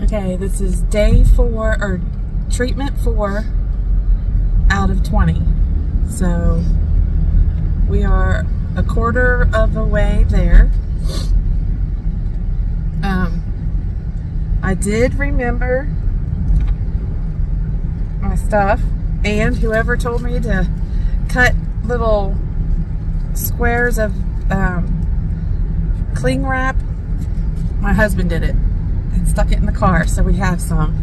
Okay, this is day 4, or treatment 4 out of 20. So we are a quarter of the way there. I did remember my stuff, and whoever told me to cut little squares of cling wrap, my husband did it and stuck it in the car, so we have some.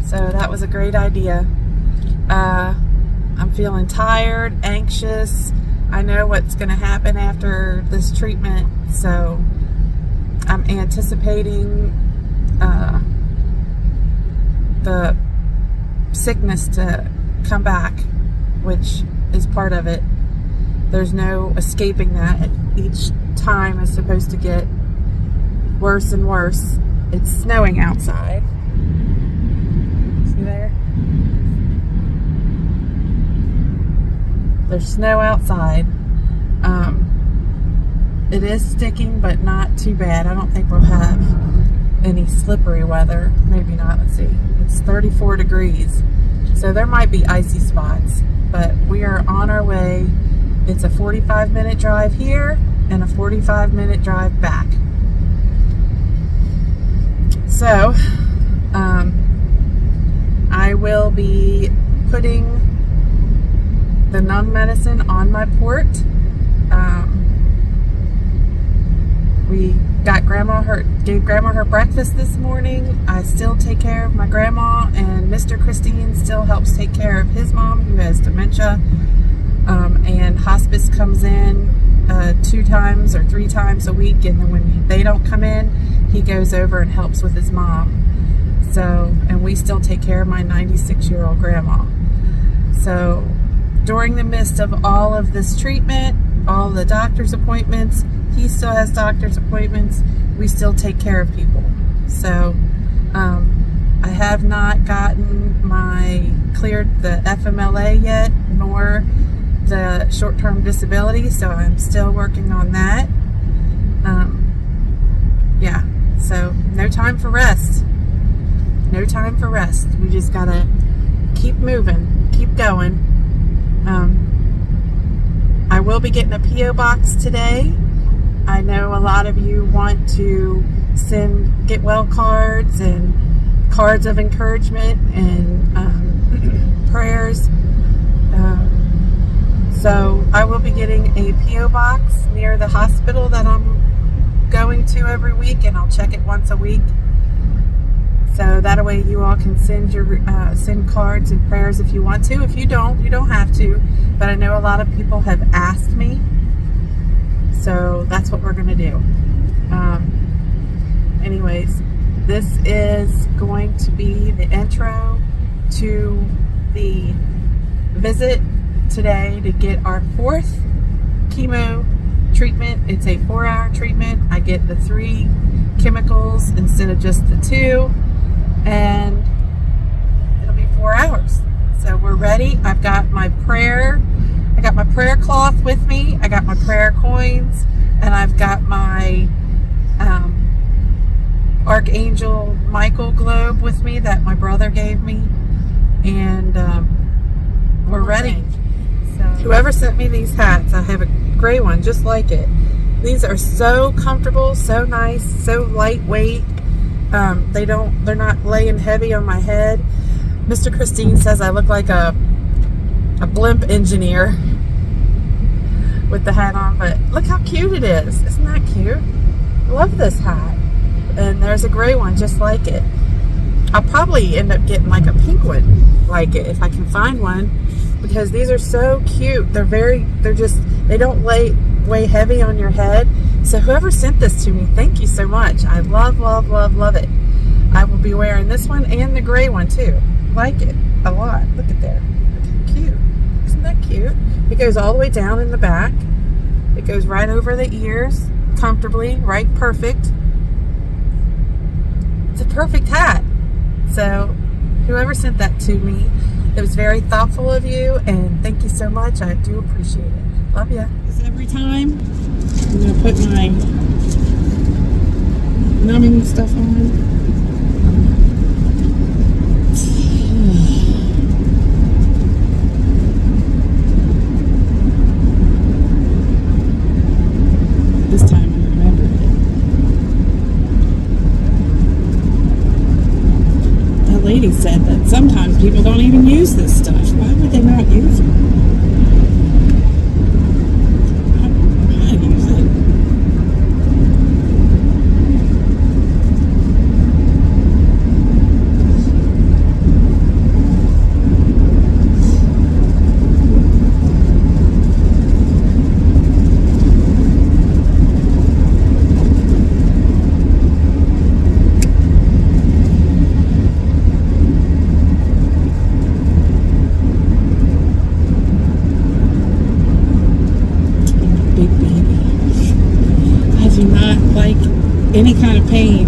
So that was a great idea. I'm feeling tired, anxious. I know what's going to happen after this treatment, so I'm anticipating the sickness to come back, which is part of it. There's no escaping that. Each time is supposed to get worse and worse. It's snowing outside. See there? There's snow outside. It is sticking, but not too bad. I don't think we'll have any slippery weather. Maybe not. Let's see. It's 34 degrees. So there might be icy spots, but we are on our way. It's a 45-minute drive here and a 45-minute drive back. So, I will be putting the numb medicine on my port. We got gave Grandma her breakfast this morning. I still take care of my grandma, and Mr. Christine still helps take care of his mom who has dementia. And hospice comes in 2 times or 3 times a week, and then when they don't come in, he goes over and helps with his mom. So, and we still take care of my 96-year-old grandma. So during the midst of all of this treatment, all the doctor's appointments, he still has doctor's appointments, we still take care of people. So I have not gotten cleared the FMLA yet, nor the short-term disability, so I'm still working on that. Yeah, so no time for rest. No time for rest. We just gotta keep moving, keep going. I will be getting a P.O. box today. I know a lot of you want to send get well cards and cards of encouragement and prayers. So I will be getting a P.O. box near the hospital that I'm going to every week, and I'll check it once a week. So that way you all can send send cards and prayers if you want to. If you don't, you don't have to. But I know a lot of people have asked me, so that's what we're going to do. Anyways, this is going to be the intro to the visit today to get our 4th chemo treatment. It's a 4-hour treatment. I get the 3 chemicals instead of just the 2, and it'll be 4 hours. So we're ready. I got my prayer cloth with me. I got my prayer coins, and I've got my Archangel Michael globe with me that my brother gave me, and we're ready. So whoever sent me these hats, I have a gray one just like it. These are so comfortable, so nice, so lightweight. They're not laying heavy on my head. Mr. Christine says I look like a blimp engineer with the hat on, but look how cute it is. Isn't that cute? I love this hat. And there's a gray one just like it. I'll probably end up getting like a pink one like it if I can find one, because these are so cute. They don't weigh heavy on your head. So whoever sent this to me, thank you so much. I love, love, love, love it. I will be wearing this one and the gray one too. Like it a lot. Look at there. Look how cute. Isn't that cute? It goes all the way down in the back. It goes right over the ears comfortably, right? Perfect. It's a perfect hat. So whoever sent that to me, it was very thoughtful of you, and thank you so much. I do appreciate it. Love ya. Every time I'm going to put my numbing stuff on. lady said that sometimes people don't even use this stuff. Why would they not use it? I don't know how to use it. Any kind of pain.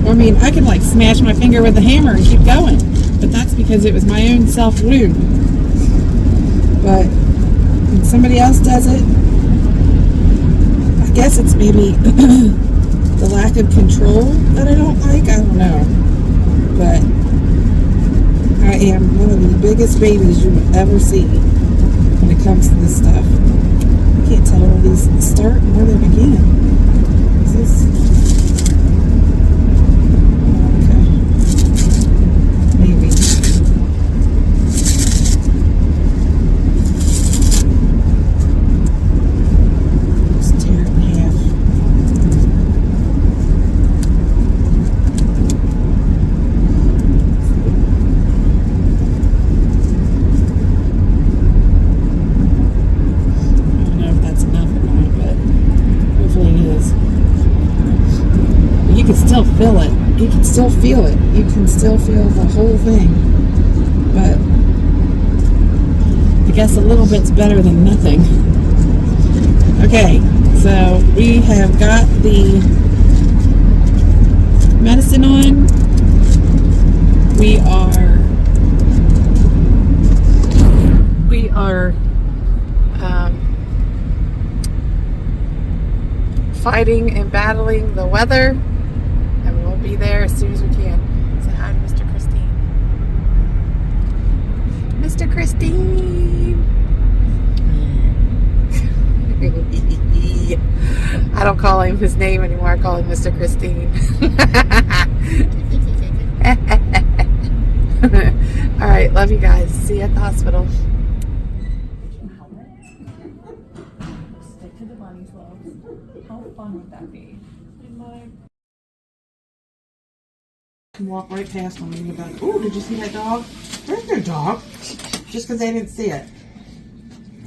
I mean, I could like smash my finger with a hammer and keep going, but that's because it was my own self wound. But when somebody else does it, I guess it's maybe the lack of control that I don't like. I don't know, but I am one of the biggest babies you will ever see when it comes to this stuff. I can't tell where these start and where they begin. Is this? Feel it. You can still feel it. You can still feel the whole thing. But I guess a little bit's better than nothing. Okay, so we have got the medicine on. We are fighting and battling the weather. Be there as soon as we can. Say hi to Mr. Christine. Mr. Christine! I don't call him his name anymore. I call him Mr. Christine. Alright, love you guys. See you at the hospital. Stick to the bunny slopes. How fun would that be? Walk right past them and you're like, oh, did you see that dog? There's no dog. Just because they didn't see it.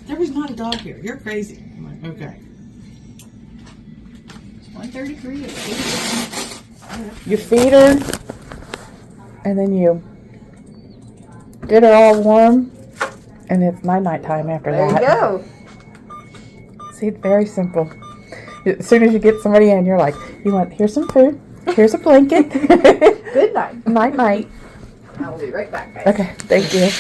There was not a dog here. You're crazy. I'm like, okay. It's 1:33. You feed her, and then you get her all warm, and it's night time after that. There you go. See, it's very simple. As soon as you get somebody in, you're like, here's some food. Here's a blanket. Good night. Night, night. I will be right back, guys. Okay, thank you.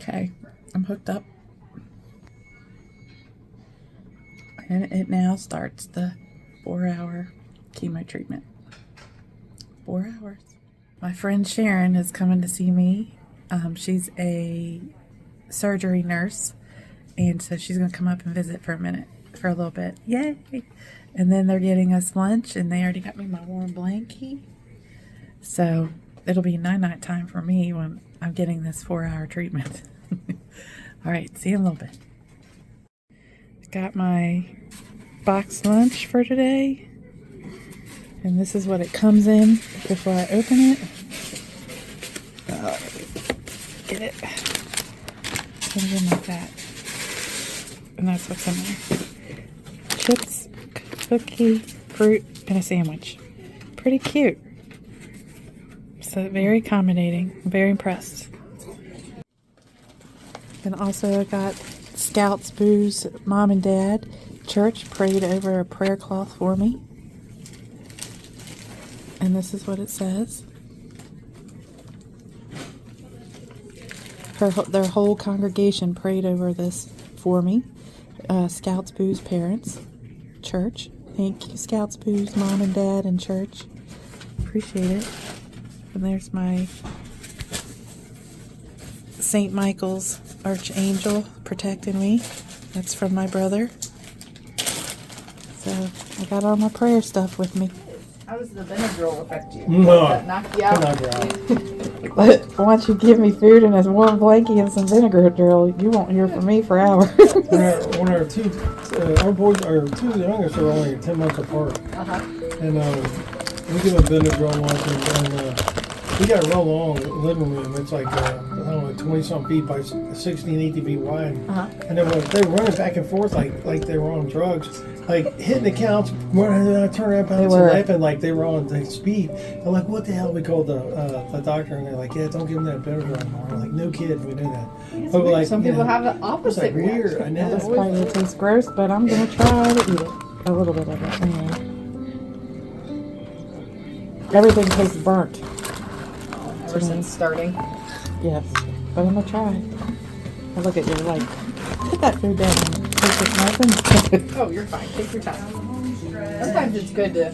Okay, I'm hooked up. And it now starts the 4-hour chemo treatment. 4 hours. My friend Sharon is coming to see me. She's a surgery nurse. And so she's going to come up and visit for a little bit. Yay! And then they're getting us lunch, and they already got me my warm blankie. So it'll be night time for me when I'm getting this 4-hour treatment. All right, see you in a little bit. Got my box lunch for today. And this is what it comes in before I open it. Get it. Comes in like that. And that's what's in there. Chips, cookie, fruit, and a sandwich. Pretty cute. So very accommodating. I'm very impressed. And also I got Scouts Boo's mom and dad. Church prayed over a prayer cloth for me. And this is what it says. Their whole congregation prayed over this for me. Scouts Boo's parents, church. Thank you, Scouts Boo's mom and dad and church. Appreciate it. And there's my St. Michael's Archangel protecting me. That's from my brother. So I got all my prayer stuff with me. How does the Benadryl affect you? No. Does that knock you out? But once you give me food and a warm blanket and some vinegar drill, you won't hear from me for hours. When our two boys, our two youngest are only 10 months apart. And we give them Benadryl once, and we got a real long living room. It's like, I don't know, 20-something feet by 16, 18 feet wide. And then they were running back and forth like they were on drugs. Like hitting the counts, running around, turning around, bouncing, laughing like they were on the speed. I'm like, what the hell? We called the doctor, and they're like, yeah, don't give them that Benadryl anymore. I'm like, no kid, we knew that. But we're like, Some people have the opposite like weird. reaction. I know. This probably tastes gross, but I'm gonna try to eat it. A little bit of it. Anyway. Everything tastes burnt. Ever since starting. Yes, but I'm gonna try. I look at you like, put that food down and taste this nothing. Oh, you're fine. Take your time. Sometimes it's good to,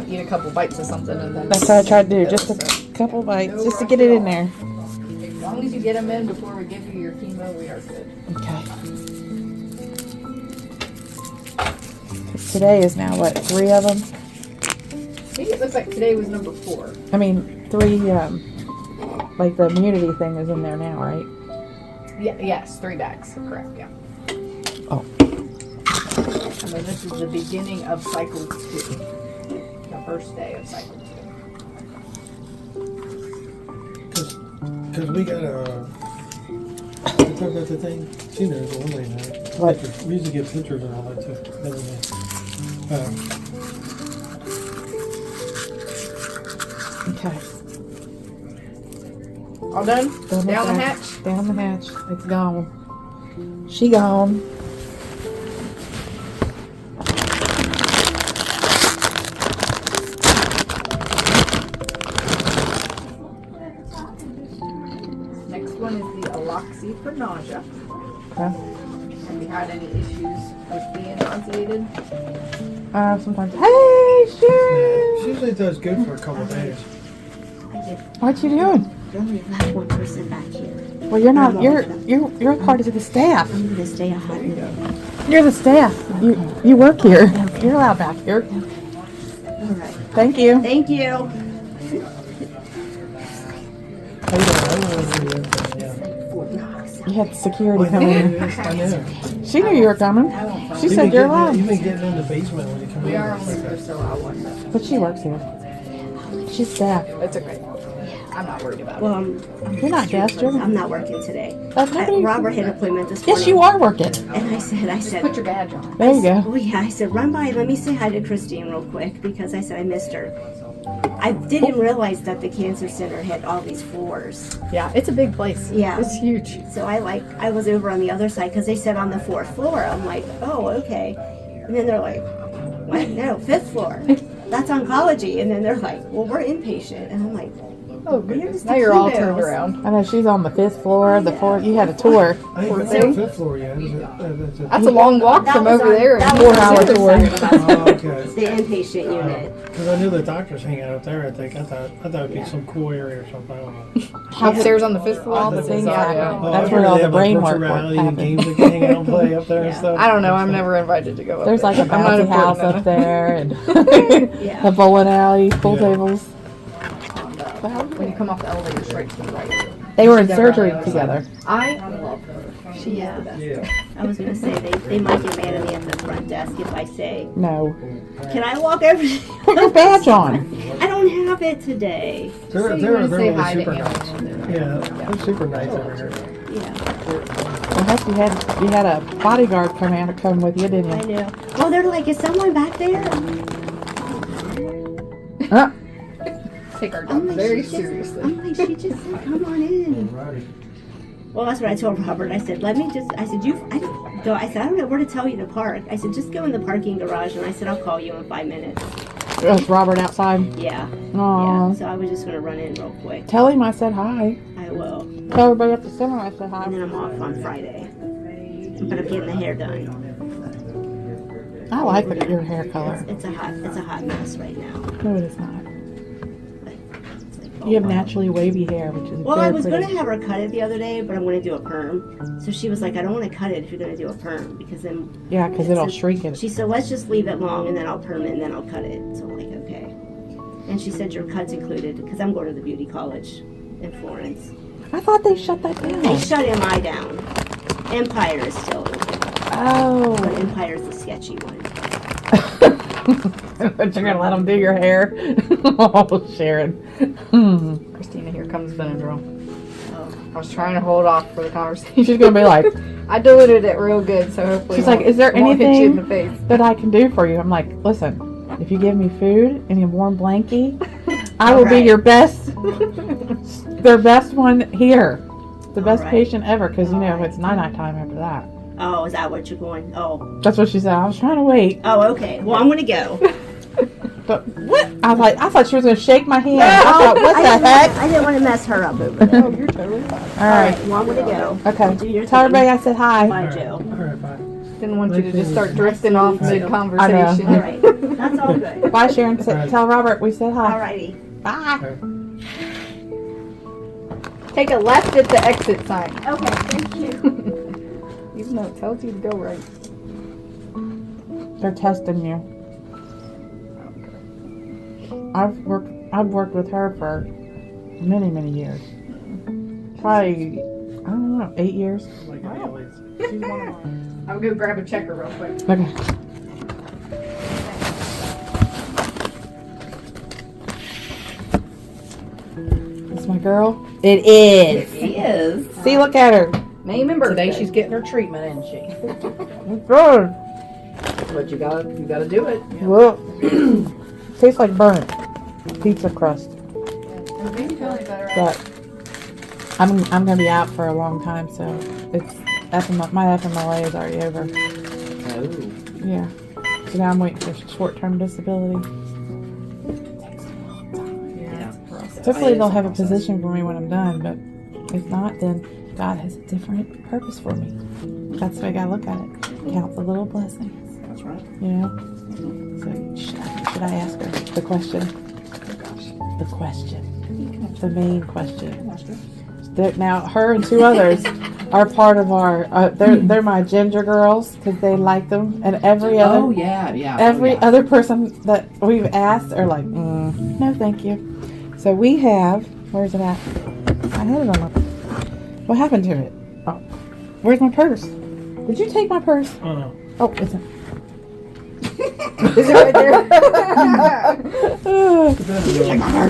eat a couple bites of something and then. That's what I tried to do. Just a couple bites, just to get it in there. As long as you get them in before we give you your chemo, we are good. Okay. Today is now what, 3 of them? I think it looks like today was number 4. I mean, 3, like the immunity thing is in there now, right? Yeah, yes, 3 bags. Correct, yeah. Oh. And then this is the beginning of cycle 2. The first day of cycle 2. Because we got talk about the thing. She knows one lady now. What? We used to get pictures and all that too. Okay. All done? Down Down the hatch? Down the hatch. It's gone. She gone. Next one is the Aloxi for nausea. Okay. Have you had any issues with being nauseated? Sometimes. Hey, She sure. usually does good for a couple of days. What you doing? You only have one person back here. Well, you're not. You're a part of the staff. I'm gonna stay a hot minute. You're the staff. You work here. You're allowed back here. All right. Thank you. Thank you. You had security come in. I know. She knew you were coming. She said you're allowed. You've been getting in the basement when you come in. We are only supposed to allow one. But she works here. She's staff. It's okay. I'm not worried about it. Well, You're not guest. You're I'm not working today. nobody. Robert had an appointment this morning. Yes, you are working. And I said, Put your badge on. There you go. oh yeah, I said, run by, let me say hi to Christine real quick because I said I missed her. I didn't realize that the cancer center had all these floors. Yeah, it's a big place. Yeah. It's huge. So I was over on the other side because they said on the 4th floor. I'm like, oh, okay. And then they're like, what? No, 5th floor. That's oncology. And then they're like, well, we're inpatient. And I'm like, Oh, goodness. now you're all turned around. I know she's on the 5th floor. The 4th. You had a tour. I think it's on the 5th floor, yeah. That's a long walk That from was over on- there. that And was 4 on the hours other away. side of the hospital. Oh, okay. The inpatient unit. Because I knew the doctors hang out up there, I think. I thought it'd be some cool area or something. I don't know. Upstairs on the 5th floor. All the things Oh, happen. yeah. Oh, That's I where heard all they the have, like, brain virtual work reality and happens. games that can hang out and play up there and stuff. I don't know. I'm never invited to go up There's there. like a I'm not bouncy house important up there and Yeah. a bowling alley, pool Yeah. tables. When you come off the elevator straight to the right. They were in surgery together. I love her. She is the best. Yeah. I was going to say, they might get mad at me at the front desk if I say, No. can I walk over? Put your badge on. I don't have it today. They're So you wanna say really hi to super Anna. nice. Yeah, they're super nice over here. Yeah, I hope you had a bodyguard come with you, didn't I you? know. Well, they're like, is someone back there? Huh? Take our I'm job like, very she seriously. I'm like, she just said, come on in. Well, that's what I told Robert. I said, I said, I don't know where to tell you to park. I said, just go in the parking garage. And I said, I'll call you in 5 minutes. Was Robert outside? Yeah. Aw. Yeah. So I was just going to run in real quick. Tell him I said hi. I will. Tell everybody at the center I said And hi. then I'm off on Friday. But I'm getting the hair done. I like your hair color. It's a hot mess right now. No, it is not. It's like You have naturally wavy hair, which is Well, very I was pretty. going to have her cut it the other day, but I'm going to do a perm. So she was like, I don't want to cut it if you're going to do a perm because then. Yeah, because it'll So shrink it. She said, let's just leave it long and then I'll perm it and then I'll cut it. So I'm like, okay. And she said, your cut's included because I'm going to the beauty college in Florence. I thought they shut that down. They shut MI down. Empire is still open. Oh. But Empire's the sketchy one. But you're gonna let them do your hair? Oh, Sharon. Christina, here comes Benadryl. Oh. I was trying to hold off for the conversation. She's gonna be like, I diluted it real good, so hopefully. she's like, is there it won't hit you in anything the face? that I can do for you? I'm like, listen, if you give me food and a warm blankie, I will be Alright. your best, their best one here. The best Alright. patient ever, because you know, it's night time after that. Oh, is that what you're going? Oh. That's what she said. I was trying to wait. Oh, okay. Well, I'm going to go. But what? I was like, I thought she was gonna shake my hand. I thought, what the heck? I didn't want to mess her up over there. Oh, you're totally fine. All right. Well, I'm going to go. Do Okay. your Tell thing. everybody I said hi. Bye, Joe. All right, bye. Didn't want you to just start drifting off Nice to meet you. mid-conversation. All right. That's all good. Bye, Sharon. Alright. Tell Robert we said hi. Alrighty. Bye. Take a left at the exit sign. Okay, thank you. Even though it tells you to go right. They're testing you. I've worked with her for many, many years. Probably, I don't know, 8 years. Like Wow. aliens. She's one of mine. I'll go grab a checker real quick. Okay. Is my girl? It is. She is. See, look at her. Name and birthday. Today she's getting her treatment, isn't she? Good. But you gotta do it. Well, tastes like burnt pizza crust. I'm feeling better. But I'm gonna be out for a long time, so it's my FMLA is already over. Oh. Yeah. So now I'm waiting for short-term disability. Yeah. Hopefully they'll have a position for me when I'm done, but if not, then God has a different purpose for me. That's the way I gotta look at it. Count the little blessings, That's right. you know? So should I ask her the question? The question. The main question. Now, her and two others are part of our, they're my ginger girls because they like them. And every other Oh yeah, yeah. every other person that we've asked are like, no, thank you. So we have, where's it at? I had it on my, what happened to it? Oh, where's my purse? Did you take my purse? Oh no. Oh, it's a, Is it right there?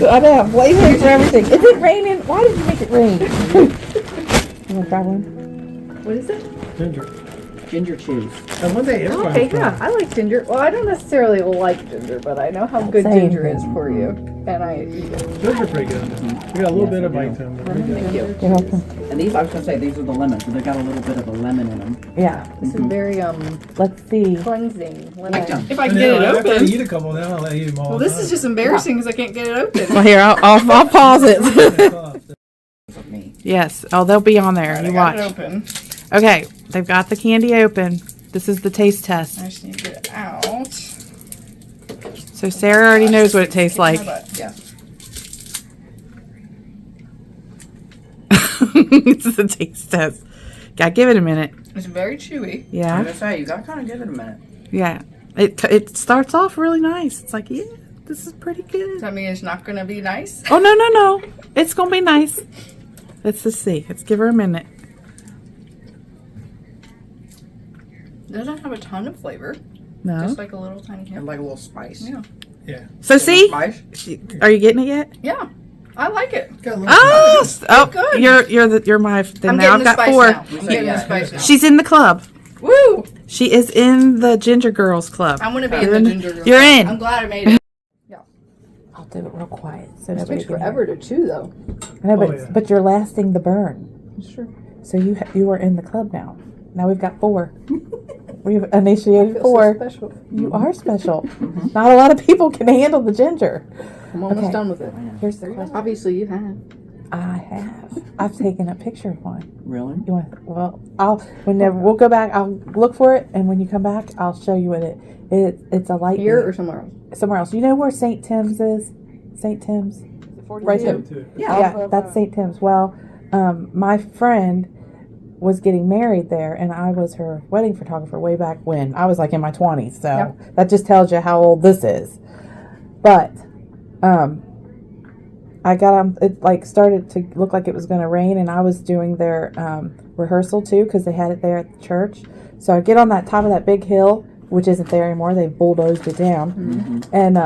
I know, I'm waiting for everything. Is it raining? Why did you make it rain? You want to grab one? What is it? Ginger. Ginger cheese. And one day everybody. Okay, yeah, I like ginger. Well, I don't necessarily like ginger, but I know how good Same. ginger is for you, and I eat it. Ginger's pretty good. We got a little bit of bite to them. But pretty good. Thank you. You're welcome. And these, I was gonna say, these are the lemons. So they got a little bit of a lemon in them. Yeah, This is very let's see. cleansing. Like them. If I And can get then it after I open. eat a couple, then I'll let you eat them all. Well, this is just embarrassing because I can't get it open. Well, here, I'll pause it. For me. Yes. Oh, they'll be on there. Alright, You I got it watch. open. Okay, they've got the candy open. This is the taste test. I just need to get it out. So Sarah already knows what it tastes like. Yeah. This is a taste test. Gotta give it a minute. It's very chewy. I was Yeah, gonna say, you gotta kind of give it a minute. yeah. It starts off really nice. It's like, yeah, this is pretty Does good. that mean it's not going to be nice? Oh, no. It's gonna be nice. Let's just see. Let's give her a minute. It doesn't have a ton of flavor. No. Just like a little tiny hint. And like a little spice. Yeah. Yeah. So see, Spice. are you getting it yet? Yeah. I like it. Got a little Oh, good. you're my. Then I'm now getting I've the got spice 4. now. I'm getting the spice now. She's in the club. Woo! She is in the Ginger Girls Club. I'm going to be You're in the in- ginger girl. you're in. I'm glad I made it. I'll do it real quiet so It nobody takes can forever to chew, though. I know, but, Oh, yeah. but you're lasting the burn. Sure. So you are in the club now. Now we've got 4. We've initiated Feels 4. so special. You are special. Not a lot of people can handle the ginger. I'm almost Okay. done with it. Here's the question. Obviously, you have. I have. I've taken a picture of one. Really? You want? Well, we'll go back. I'll look for it, and when you come back, I'll show you what it's a light Here or somewhere else? somewhere else. You know where St. Tim's is? St. Tim's. Right there. Yeah, that's St. Tim's. Well, my friend was getting married there, and I was her wedding photographer way back when. I was like in my 20s, so that just tells you how old this is. But I got on, it like started to look like it was going to rain, and I was doing their rehearsal too, because they had it there at the church. So I get on that top of that big hill, which isn't there anymore. They bulldozed it down, and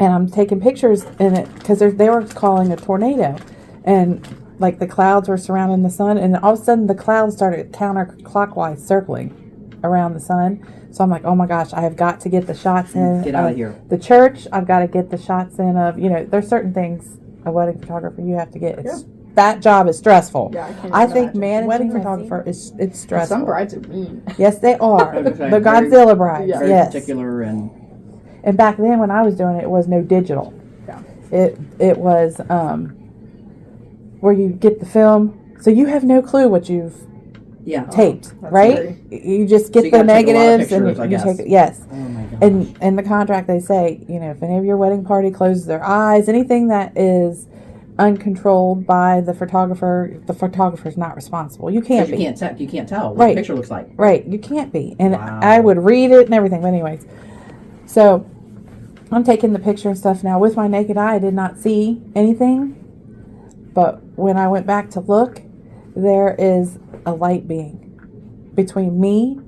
I'm taking pictures in it because they were calling a tornado, and like the clouds were surrounding the sun, and all of a sudden the clouds started counterclockwise circling around the sun. So I'm like, oh my gosh, I have got to get the shots in. Get out of here. The church, I've got to get the shots in of, there's certain things a wedding photographer you have to get. That job is stressful. Yeah, I think wedding photographer it's stressful. Some brides are mean. Yes, they are. The Very- Godzilla brides. Yeah. Very Yes. particular and And back then when I was doing it, it was no digital. Yeah. It was where you get the film, so you have no clue what you've taped, That's right? You just get So you the gotta take a lot of negatives pictures, I and you guess. take it. Yes. oh my god. And in the contract they say, if any of your wedding party closes their eyes, anything that is uncontrolled by the photographer's not responsible. You can't be. You can't tell what Right. the picture looks like. Right, you can't be. And Wow. I would read it and everything. But anyways, so I'm taking the picture and stuff now. With my naked eye, I did not see anything. But when I went back to look, there is a light being between me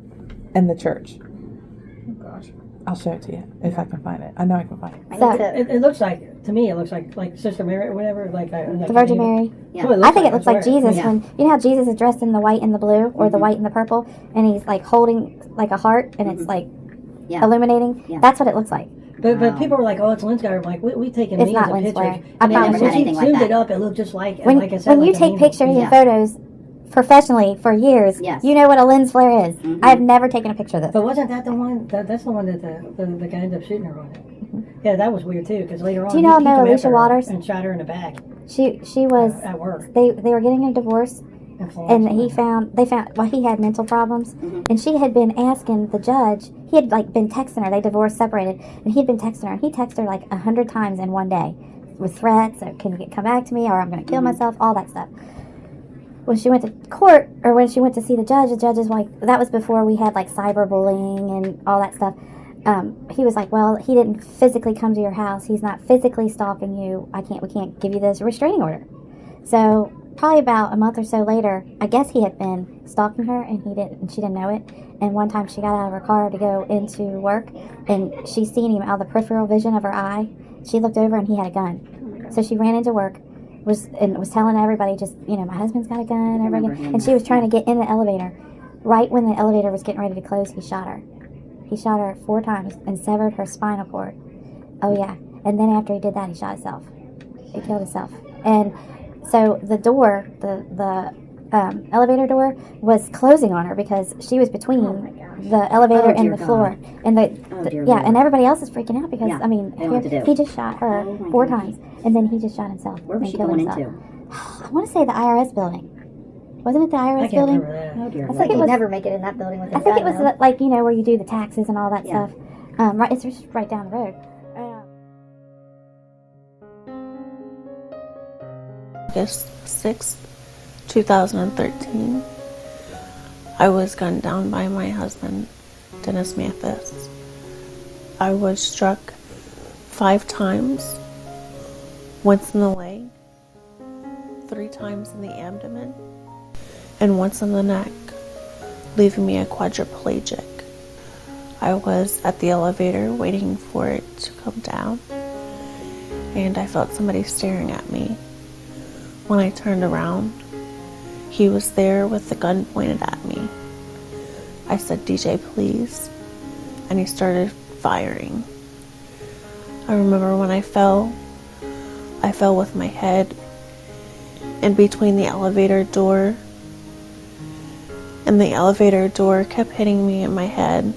and the church. Oh gosh. I'll show it to you if I can find it. I know I can find it. So, It looks like, to me, it looks like Sister Mary or whatever, like the Virgin Mary. Yeah. I think it looks like Jesus Yeah. when, you know how Jesus is dressed in the white and the blue, or the white and the purple, and he's like holding like a heart, and it's like illuminating. Yeah. That's what it looks like. But people were like, oh, it's lens glare. I'm like, we taken It's millions not of lens pictures. flare. And I then promise when you. she Anything like zoomed that. it up, it looked just like When I said, you like an take angel. pictures Yeah. and photos professionally for years, Yes. you know what a lens flare is. I've never taken a picture of this. But wasn't that the one? That's the one that the guy ended up shooting her on it. Yeah, that was weird too. Because later on, Do you know he came Alicia after her Waters? and shot her in the back She was. at work. They were getting a divorce, in Florence. and they found he had mental problems, and she had been asking the judge. He had like been texting her. They divorced, separated, and he'd been texting her. And he texted her like 100 times in one day, with threats. Can you come back to me, or I'm going to kill myself? All that stuff. When she went to court, or when she went to see the judge is like, that was before we had like cyberbullying and all that stuff. He was like, well, he didn't physically come to your house. He's not physically stalking you. We can't give you this restraining order. So probably about a month or so later, I guess he had been stalking her, and she didn't know it. And one time she got out of her car to go into work, and she seen him out of the peripheral vision of her eye. She looked over, and he had a gun. So she ran into work, was telling everybody, just, my husband's got a gun, everybody. And she was trying to get in the elevator. Right when the elevator was getting ready to close, he shot her. He shot her 4 times and severed her spinal cord. Oh yeah. And then after he did that, he shot himself. He killed himself. And so the door, the elevator door, was closing on her because she was between the elevator and the floor. And and everybody else is freaking out because Yeah, they don't know what to do. he just shot her Oh, my 4 gosh. times, and then he just shot himself. Where was and she killed going himself. into? I want to say the IRS building. Wasn't it the I IRS can't building? remember that. Oh dear. I think it Lord. was. Never make it in that building with a I think it gun, was though. like where you do the taxes and all that Yeah. stuff. Right, it's just right down the road. August 6th, 2013. I was gunned down by my husband, Dennis Mathis. I was struck 5 times, once in the leg, 3 times in the abdomen, and once in the neck, leaving me a quadriplegic. I was at the elevator waiting for it to come down, and I felt somebody staring at me. When I turned around, he was there with the gun pointed at me. I said, "DJ, please," and he started firing. I remember when I fell with my head in between the elevator door, and the elevator door kept hitting me in my head.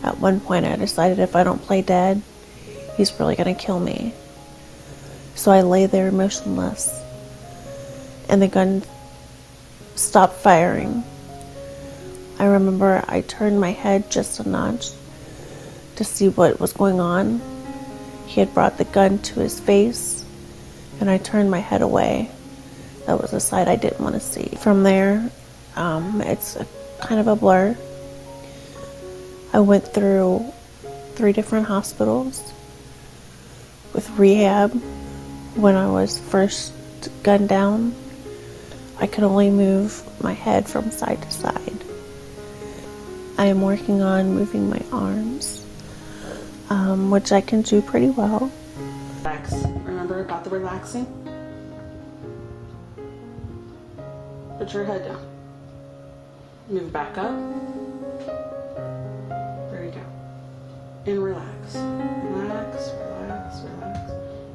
At one point I decided if I don't play dead, he's really gonna kill me. So I lay there motionless, and the gun stopped firing. I remember I turned my head just a notch to see what was going on. he had brought the gun to his face, and I turned my head away. That was a sight I didn't want to see. From there, it's kind of a blur. I went through 3 different hospitals with rehab. When I was first gunned down, I could only move my head from side to side. I am working on moving my arms, which I can do pretty well. Relax. Remember about the relaxing? Put your head down. Move back up. There you go. And relax. Relax, relax, relax.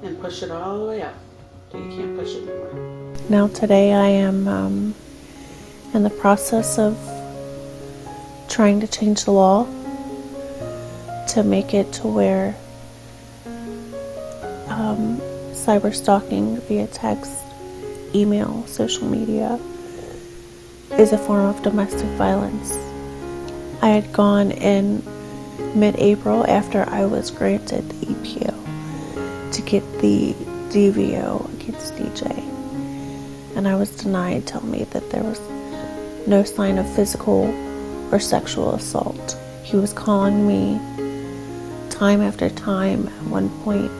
And push it all the way up. So you can't push it anymore. Now today I am in the process of trying to change the law to make it to where cyber stalking via text, email, social media is a form of domestic violence. I had gone in mid-April after I was granted the EPO to get the DVO against DJ, and I was denied, telling me that there was no sign of physical or sexual assault. He was calling me time after time. At one point,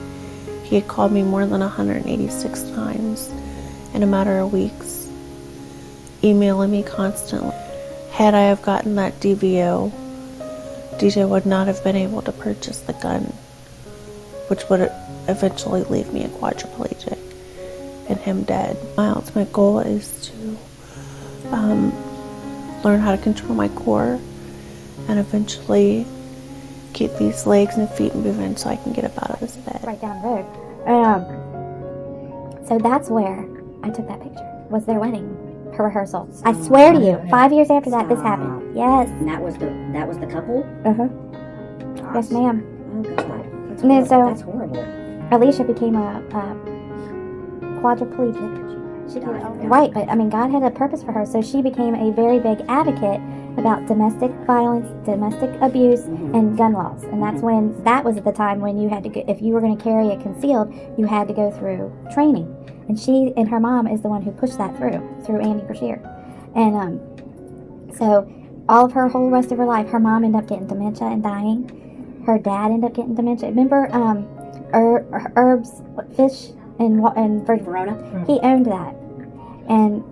he had called me more than 186 times in a matter of weeks, emailing me constantly. Had I have gotten that DVO, DJ would not have been able to purchase the gun, which would eventually leave me a quadriplegic and him dead. My ultimate goal is to learn how to control my core and eventually get these legs and feet moving so I can get up out of this bed. Right down the road. So that's where I took that picture. Was their wedding, her rehearsal. I swear to you, 5 years after that, this happened. Yes. And that was the couple? Yes, ma'am. Oh God. That's And then horrible. so That's horrible. Alicia became a quadriplegic. Right, but I mean, God had a purpose for her, so she became a very big advocate about domestic violence, domestic abuse, and gun laws. And that was at the time when you had to go, if you were going to carry it concealed, you had to go through training. And she and her mom is the one who pushed that through Andy Brashear. And so all of her whole rest of her life, her mom ended up getting dementia and dying. Her dad ended up getting dementia. Remember Herb's Fish and Verona? He owned that. And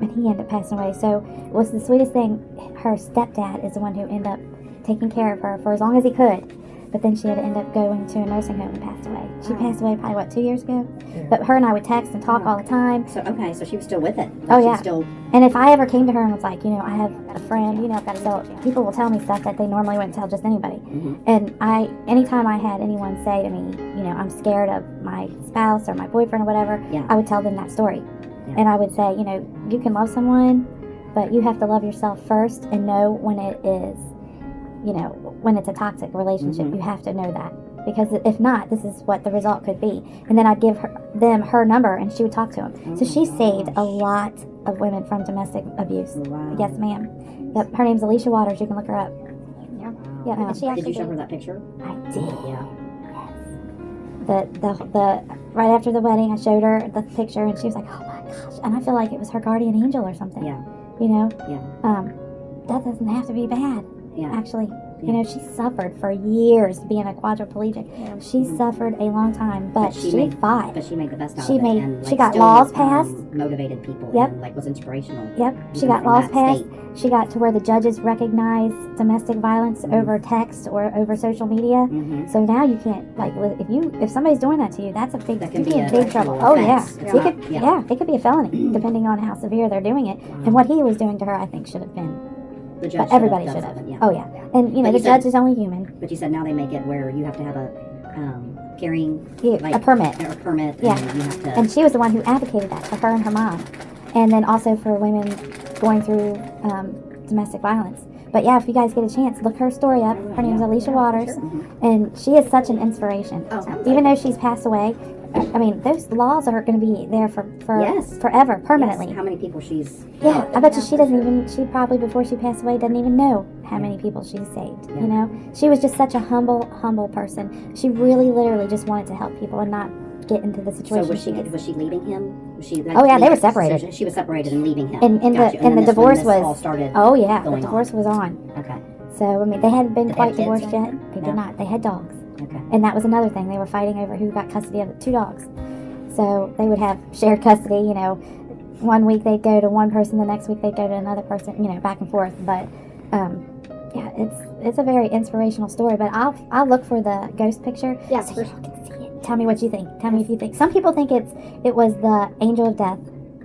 he ended up passing away. So it was the sweetest thing. Her stepdad is the one who ended up taking care of her for as long as he could. But then she had to end up going to a nursing home and passed away. She passed away probably, 2 years ago? Yeah. But her and I would text and talk all the time. So she was still with it. Oh, yeah. And if I ever came to her and was like, I have a friend, I've got to tell, people will tell me stuff that they normally wouldn't tell just anybody. And anytime I had anyone say to me, I'm scared of my spouse or my boyfriend or whatever, I would tell them that story. And I would say, you can love someone, but you have to love yourself first and know when it is, when it's a toxic relationship. You have to know that. Because if not, this is what the result could be. And then I'd give them her number and she would talk to them. So she saved a lot of women from domestic abuse. Wow. Yes, ma'am. Yep, her name's Alicia Waters. You can look her up. Yeah. And she did you show her that picture? I did. Yeah. The right after the wedding, I showed her the picture, and she was like, "Oh my gosh!" And I feel like it was her guardian angel or something. Yeah. Yeah. That doesn't have to be bad. Yeah. Actually, she suffered for years being a quadriplegic. Yeah. She suffered a long time, but she fought. But she made the best out of it. And, she got laws passed. Motivated people. Yep. And, was inspirational. Yep. She got laws passed. She got to where the judges recognize domestic violence over text or over social media. So now you can't, if somebody's doing that to you, that's a big, you be in big trouble. Oh yeah. It could be a felony depending on how severe they're doing it. Wow. And what he was doing to her, I think, should have been. The judge but everybody should have. Yeah. Oh yeah. And the judge is only human. But you said now they make it where you have to have a carrying a permit. Or a permit. Yeah. And you have to. And she was the one who advocated that for her and her mom, and then also for women going through domestic violence. But yeah, if you guys get a chance, look her story up. Her name's Alicia Waters, and she is such an inspiration. Even though she's passed away, I mean, those laws are going to be there for Yes. forever, permanently. Yes, how many people she's Yeah, helped. I bet you she probably, before she passed away, doesn't even know how many people she's saved. Yeah. You know, she was just such a humble person. She really, literally just wanted to help people and not get into the situation. So was she leaving him? Was she? Oh yeah, they were separated. So she was separated and leaving him. And Gotcha. the then this- divorce when this was. all started Oh yeah, the going divorce on. was on. Okay. So I mean, they hadn't been Did they quite have kids divorced then? yet. They No? did not. They had dogs. Okay. And that was another thing. They were fighting over who got custody of the 2 dogs. So they would have shared custody, you know. One week they'd go to one person, the next week they'd go to another person, you know, back and forth. But yeah, it's a very inspirational story. But I'll look for the ghost picture. Yeah, so for y'all can see it. Tell me what you think. Tell me if you think. Some people think it was the angel of death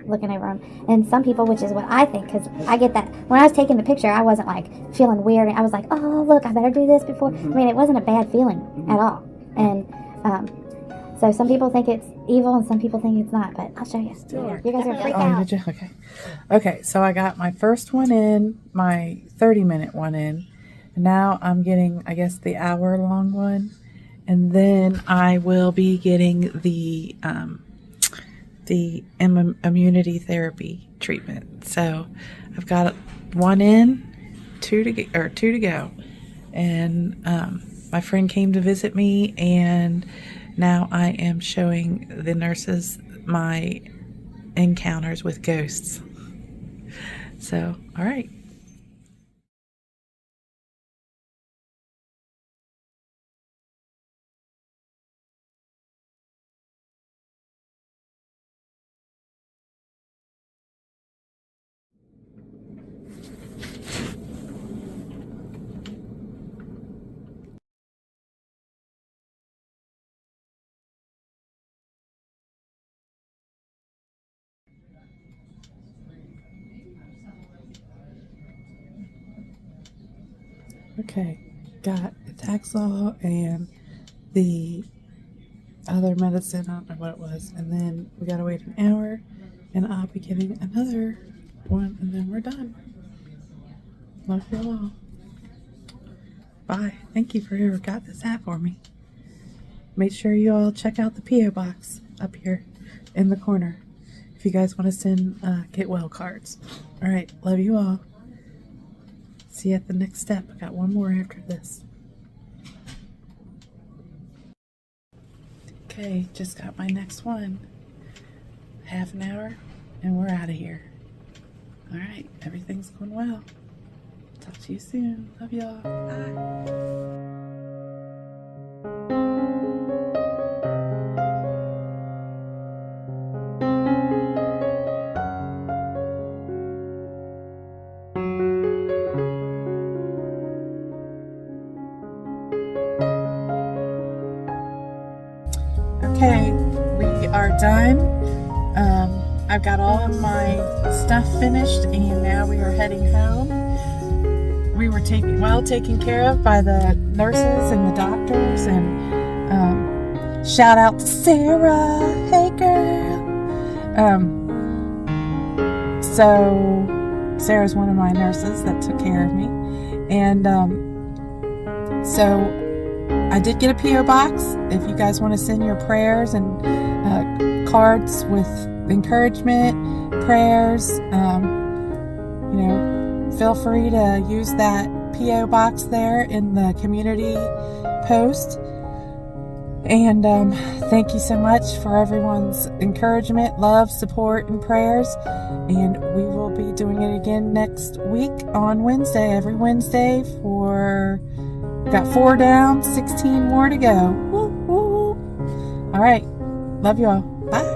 looking over him, and some people, which is what I think, because I get that when I was taking the picture, I wasn't like feeling weird. I was like, oh look, I better do this before. I mean, it wasn't a bad feeling at all. And so some people think it's evil, and some people think it's not. But I'll show you. You guys are freaked out. Did you? Okay. Okay, so I got my first one in, my 30-minute one in. And now I'm getting, I guess, the hour-long one. And then I will be getting the immunity therapy treatment. So I've got 1 in, 2 to go. And my friend came to visit me, and now I am showing the nurses my encounters with ghosts. So, all right. Okay, got the Taxol and the other medicine, I don't know what it was, and then we gotta wait an hour, and I'll be getting another one, and then we're done. Love you all. Bye. Thank you for whoever got this app for me. Make sure you all check out the P.O. box up here in the corner if you guys want to send get well cards. All right, love you all. See you at the next step. I got one more after this. Okay, just got my next one. Half an hour, and we're out of here. All right, everything's going well. Talk to you soon. Love y'all. Bye. Okay, we are done. I've got all of my stuff finished, and now we are heading we were taken care of by the nurses and the doctors, and shout out to Sarah. Hey girl. So Sarah's one of my nurses that took care of me, and so I did get a P.O. box. If you guys want to send your prayers and cards with encouragement, prayers, feel free to use that P.O. box there in the community post. And thank you so much for everyone's encouragement, love, support, and prayers. And we will be doing it again next week on Wednesday, every Wednesday got 4 down, 16 more to go. Woo, woo. All right. Love you all. Bye.